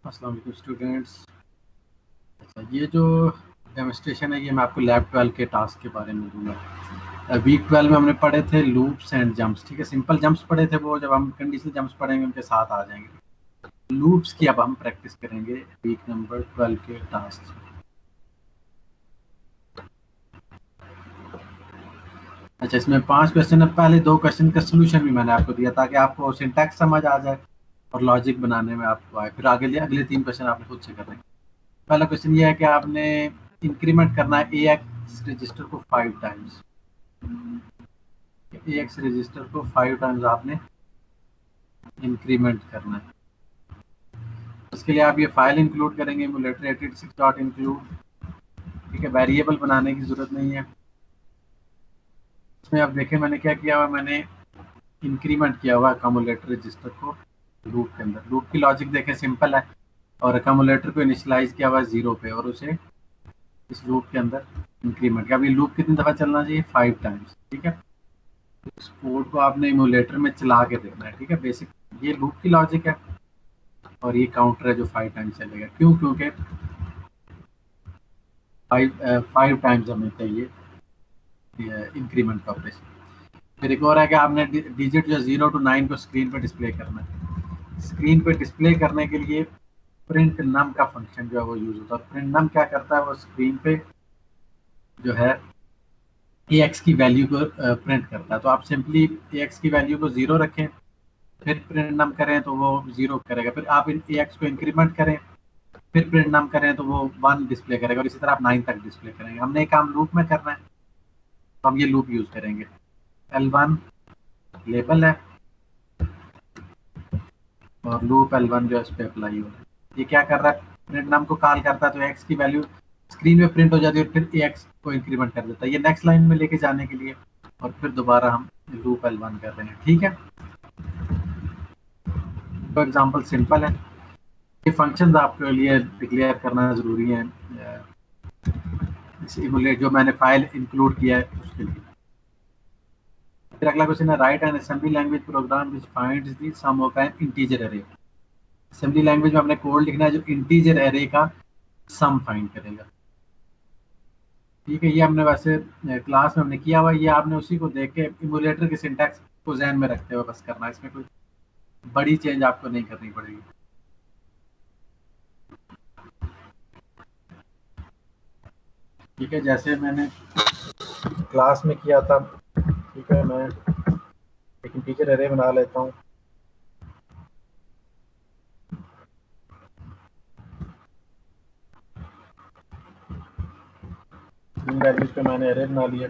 अस्सलाम वालेकुम स्टूडेंट्स। अच्छा, ये जो डेमोस्ट्रेशन है ये मैं आपको लैब 12 के टास्क के बारे में दूंगा। वीक 12 में हमने पढ़े थे लूप्स एंड जंप्स। ठीक है, सिंपल जंप्स पढ़े थे, वो जब हम कंडीशनल जंप्स पढ़ेंगे उनके साथ आ जाएंगे। लूप्स की अब हम प्रैक्टिस करेंगे वीक नंबर 12 के टास्क। अच्छा, इसमें 5 क्वेश्चन है। पहले 2 क्वेश्चन का सोल्यूशन भी मैंने आपको दिया ताकि आपको सिंटैक्स समझ आ जाए और लॉजिक बनाने में आपको आए। फिर अगले 3 क्वेश्चन आपने खुद से करने हैं। पहला क्वेश्चन ये है कि आपने इंक्रीमेंट करना है ए एक्स रजिस्टर को 5 टाइम्स। ए एक्स रजिस्टर को 5 टाइम्स आपने इंक्रीमेंट करना है। उसके लिए आप ये फाइल इंक्लूड करेंगे एमुलेटर 86 डॉट इंक्लूड। ठीक है, वेरिएबल बनाने की जरूरत नहीं है। इसमें आप देखें मैंने क्या किया हुआ, मैंने इंक्रीमेंट किया हुआ अकोमोलेटर रजिस्टर को लूप के अंदर। लूप की लॉजिक देखें सिंपल है, और अकोमोलेटर को इनिशियलाइज किया हुआ 0 पे और उसे इस लूप के अंदर इंक्रीमेंट किया। अब ये लूप कितनी दफ़ा चलना चाहिए? 5 टाइम्स। ठीक है, इस कोड को आपने इमुलेटर में चला के देखना है। ठीक है, बेसिक ये लूप की लॉजिक है और ये काउंटर है जो 5 टाइम्स चलेगा। क्यों? क्योंकि 5 टाइम्स हमें चाहिए इंक्रीमेंट का ऑपरेशन। फिर एक और है कि आपने डिजिट जो 0 to 9 को स्क्रीन पर डिस्प्ले करना है। स्क्रीन पर डिस्प्ले करने के लिए प्रिंट नम का फंक्शन जो है वो यूज होता है। प्रिंट नम क्या करता है, वो स्क्रीन पे जो है ए एक्स की वैल्यू को प्रिंट करता है। तो आप सिंपली ए एक्स की वैल्यू को 0 रखें, फिर प्रिंट नम करें तो वो 0 करेगा। फिर आप ए एक्स को इंक्रीमेंट करें, फिर प्रिंट नम करें तो वो 1 डिस्प्ले करेगा, और इसी तरह आप 9 तक डिस्प्ले करेंगे। हमने एक काम लूप में करना है तो हम ये लूप यूज करेंगे। L1 लेबल है और लूप L1 जो है इस पर अप्लाई हो रहा है। ये क्या कर रहा है, प्रिंट नम को कॉल करता है तो एक्स की वैल्यू स्क्रीन में प्रिंट हो जाती है और फिर ए एक्स को इंक्रीमेंट कर देता है ये नेक्स्ट लाइन में लेके जाने के लिए, और फिर दोबारा हम लूप L1 कर रहे हैं। ठीक है, तो एग्जांपल सिंपल है। ये फंक्शंस आपके लिए डिक्लेयर करना जरूरी है सिमुलेट जो मैंने फाइल इंक्लूड किया है उसके लिए। फिर अगला क्वेश्चन है write an assembly language program which finds the sum of an integer array. Assembly language में हमने कोड लिखना है जो इंटीजर एरे का सम फाइंड करेगा। ठीक है, ये हमने वैसे क्लास में हमने किया हुआ, ये आपने उसी को देख के इमुलेटर के सिंटैक्स को ध्यान में रखते हुए बस करना है। इसमें कोई बड़ी चेंज आपको नहीं करनी पड़ेगी। ठीक है, जैसे मैंने क्लास में किया था। ठीक है, मैं एक इंटीजर एरे बना लेता हूँ। इन वैल्यूज पे मैंने एरे बना लिया।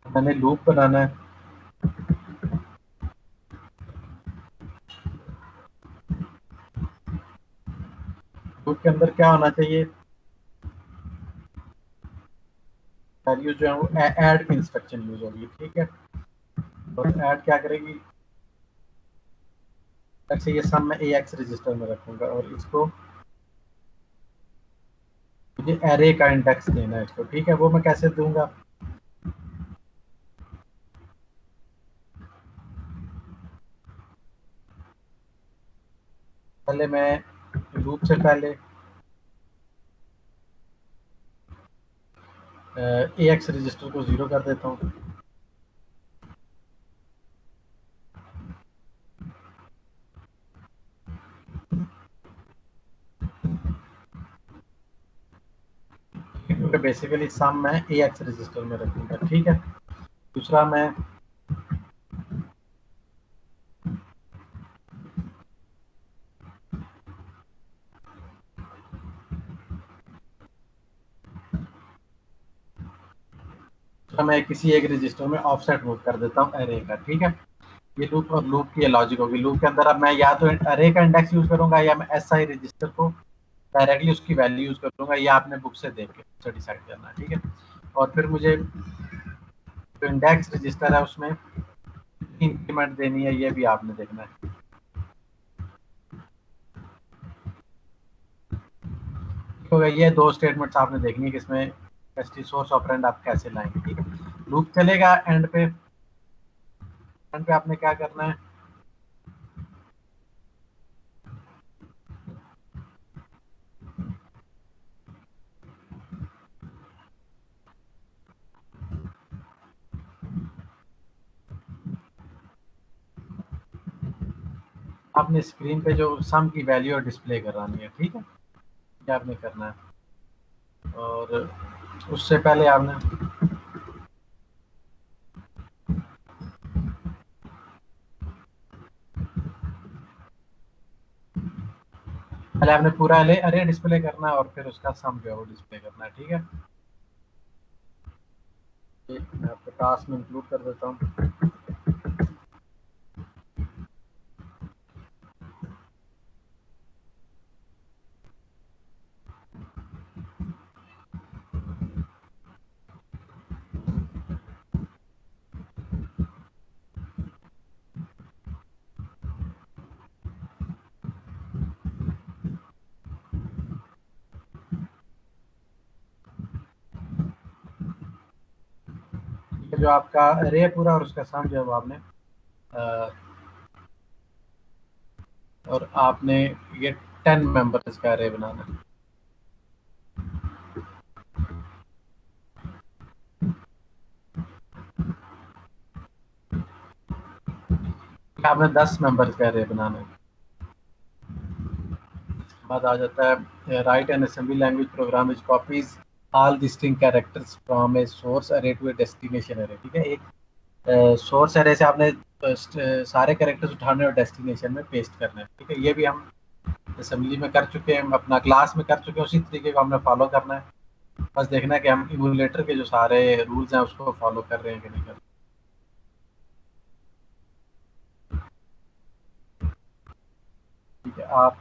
मैंने लूप बनाना है। लूप के अंदर क्या होना चाहिए, वैल्यूज जो है वो ऐड की इंस्ट्रक्शन यूज होगी। ठीक है, और ऐड क्या करेगी, अच्छा ये सम मैं ए एक्स रजिस्टर में रखूंगा और इसको मुझे एरे का इंडेक्स देना है इसको। ठीक है, वो मैं कैसे दूंगा, पहले मैं लूप से पहले ए एक्स रजिस्टर को 0 कर देता हूँ। क्योंकि बेसिकली सम मैं ए एक्स रजिस्टर में रखूंगा। ठीक है, दूसरा मैं किसी एक रजिस्टर में ऑफसेट मूव कर देता हूँ एरे का। ठीक है, ये लूप और लूप की लॉजिक होगी। लूप के अंदर अब मैं या तो एरे का इंडेक्स यूज करूंगा या मैं एस आई रजिस्टर को डायरेक्टली उसकी वैल्यू यूज करूंगा, या आपने बुक से देख के डिसाइड करना है। ठीक है, और फिर मुझे जो इंडेक्स रजिस्टर है उसमें इंक्रीमेंट देनी है, ये भी आपने देखना है। तो ये 2 स्टेटमेंट्स आपने देखनी है कि इसमें एसटी सोर्स ऑपरेंड आप कैसे लाएंगे। ठीक है, लूप चलेगा एंड पे। एंड पे आपने क्या करना है, आपने स्क्रीन पे जो सम की वैल्यू डिस्प्ले करानी है, ठीक है, क्या आपने करना है। और उससे पहले आपने पूरा अरे अरे डिस्प्ले करना है और फिर उसका सम जो है वो डिस्प्ले करना है, ठीक है। ये मैं आपको टास्क में इंक्लूड कर देता हूँ। ठीक है, जो आपका अरे है पूरा और उसका सम जो है वो आपने और आपने ये 10 मेंबर्स का अरे बनाना है। आपने 10 मेंबर्स का अरे बनाना है। बाद आ जाता है write an assembly language programme which copies all the string characters from a source अरे टू ए डेस्टिनेशन अरे, ठीक है। एक सोर्स अरे से आपने सारे कैरेक्टर्स उठाने और डेस्टिनेशन में पेस्ट करना है, ठीक है। ये भी हम असेंबली में कर चुके हैं, अपना क्लास में कर चुके हैं, उसी तरीके को हमने फॉलो करना है। बस देखना है कि हम इमुलेटर के जो सारे रूल्स हैं उसको फॉलो कर रहे हैं कि नहीं कर रहे। ठीक है, आप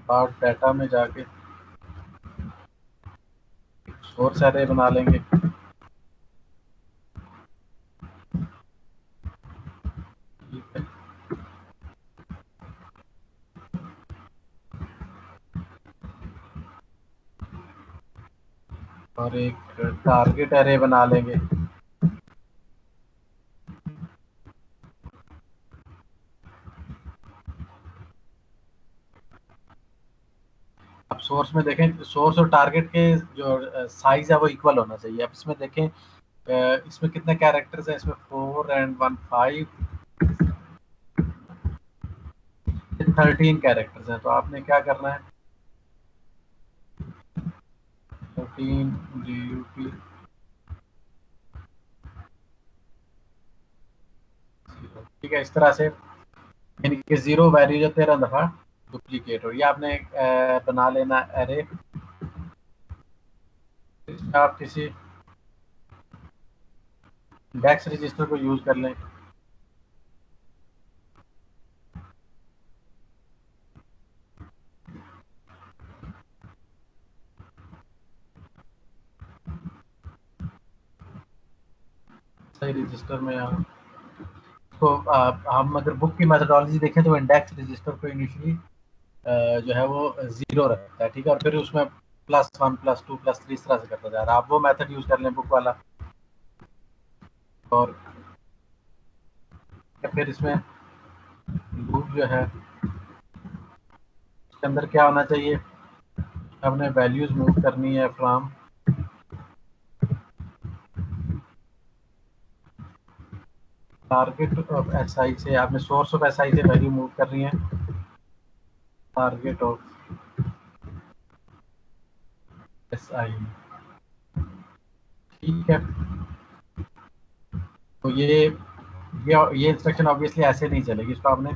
पार्ट डाटा में जाके सोर्स अरे बना लेंगे। ठीक है, और एक टारगेट अरे बना लेंगे। अब सोर्स में देखें, सोर्स और टारगेट के जो साइज है वो इक्वल होना चाहिए। अब इसमें देखें इसमें कितने कैरेक्टर्स हैं, इसमें 4 एंड 1 5, 13 कैरेक्टर्स हैं। तो आपने क्या करना है, 13 DUP, ठीक है। इस तरह से यानी कि 0 वैल्यू जो 13 दफ़ा डुप्लीकेट हो, ये आपने बना लेना एरे। आप किसी डेक्स रजिस्टर को यूज़ कर लें। सही रजिस्टर में तो हम अगर बुक की मेथडोलॉजी देखें तो इंडेक्स रजिस्टर को इनिशियली जो है वो 0 रखता है, ठीक है। और फिर उसमें +1 +2 +3 इस तरह से करता जा रहा है। आप वो मेथड यूज़ कर लें बुक वाला। और फिर इसमें लूप जो है उसके अंदर क्या होना चाहिए, हमने वैल्यूज मूव करनी है फ्रॉम टारगेट ऑफ एसआई से, आपने सोर्स ऑफ एसआई से वैल्यू मूव करनी है टारगेट ऑफ एसआई, ठीक है। तो ये इंस्ट्रक्शन ऑब्वियसली ऐसे नहीं चलेगी, इसको आपने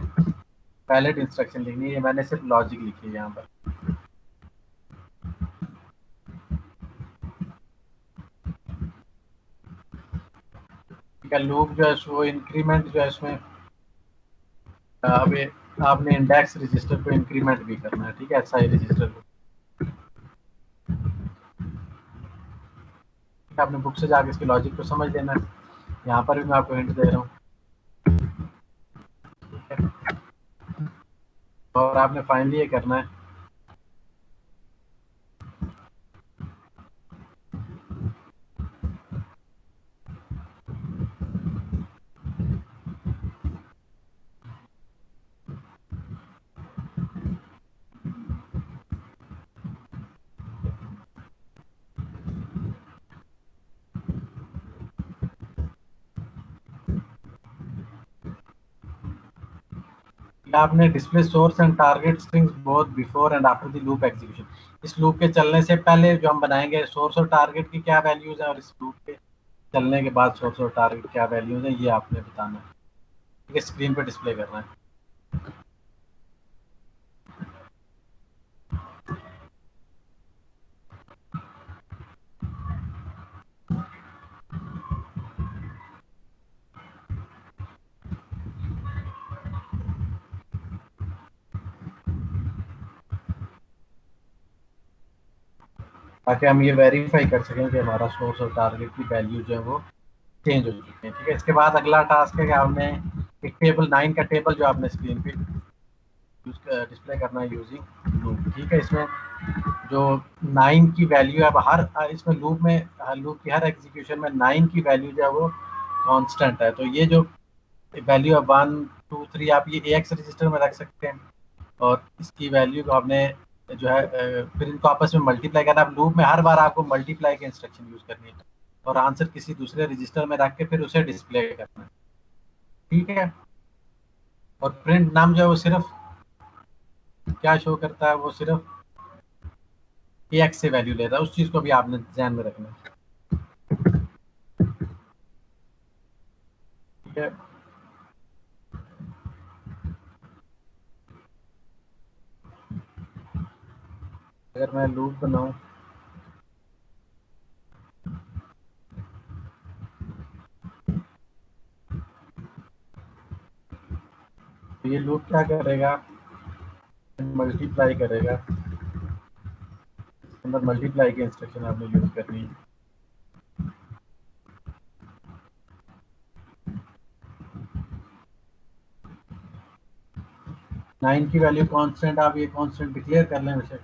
वैलिड इंस्ट्रक्शन लिखनी है। ये मैंने सिर्फ लॉजिक लिखी है यहाँ पर। ठीक है, लूप जो है वो इंक्रीमेंट जो है इसमें अब आपने इंडेक्स रजिस्टर को इंक्रीमेंट भी करना है, ठीक है, एसआई रजिस्टर को। आपने बुक से जाके इसके लॉजिक को समझ लेना है। यहाँ पर भी मैं आपको हिंट दे रहा हूँ, ठीक है। और आपने फाइनली ये करना है, आपने display source and target strings both before and after the loop execution. इस लूप के चलने से पहले जो हम बनाएंगे सोर्स और टारगेट की क्या वैल्यूज है, और इस लूप के चलने के बाद सोर्स और टारगेट क्या वैल्यूज है, ये आपने बताना है। ठीक है, स्क्रीन पे डिस्प्ले करना है। ताकि हम ये वेरीफाई कर सकें कि हमारा सोर्स और टारगेट की वैल्यू जो है वो चेंज हो चुकी है। ठीक है, इसके बाद अगला टास्क है कि आपने एक टेबल 9 का टेबल जो आपने स्क्रीन पे डिस्प्ले करना है यूजिंग लूप। ठीक है, इसमें जो 9 की वैल्यू है, अब हर इसमें लूप में लूप की हर एग्जीक्यूशन में 9 की वैल्यू जो है वो कांस्टेंट है। तो ये जो वैल्यू है 1 2 3 आप ये AX रजिस्टर में रख सकते हैं, और इसकी वैल्यू को आपने जो है फिर इनको आपस में मल्टीप्लाई करना। अब लूप में हर बार आपको मल्टीप्लाई की इंस्ट्रक्शन यूज करनी है और आंसर किसी दूसरे रजिस्टर में रख के फिर उसे डिस्प्ले करना है। ठीक है, और प्रिंट नाम जो है वो सिर्फ क्या शो करता है, वो सिर्फ AX से वैल्यू लेता है। उस चीज को भी आपने ध्यान में रखना है। ठीक है, अगर मैं लूप बनाऊं तो ये लूप क्या करेगा, मल्टीप्लाई करेगा। इसके अंदर मल्टीप्लाई की इंस्ट्रक्शन आपने यूज करनी है। 9 की वैल्यू कांस्टेंट, आप ये कांस्टेंट डिक्लेयर कर लें वैसे।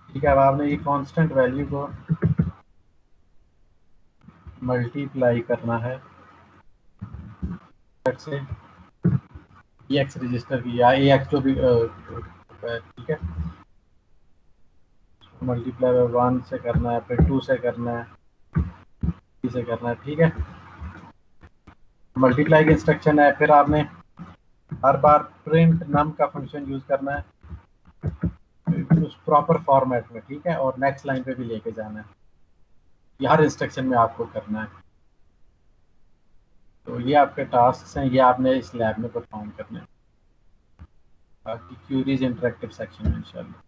ठीक है, अब आपने ये कांस्टेंट वैल्यू को मल्टीप्लाई करना है से EX रजिस्टर की या AX जो भी ठीक है, मल्टीप्लाई 1 से करना है, फिर 2 से करना है, 3 से करना है। ठीक है, मल्टीप्लाई की इंस्ट्रक्शन है। फिर आपने हर बार प्रिंट नम का फंक्शन यूज करना है उस प्रॉपर फॉर्मेट में। ठीक है, और नेक्स्ट लाइन पे भी लेके जाना है। ये हर इंस्ट्रक्शन में आपको करना है। तो ये आपके टास्क हैं, ये आपने इस लैब में परफॉर्म करने हैं। बाकी क्यूरीज इंटरेक्टिव सेक्शन में इंशाल्लाह।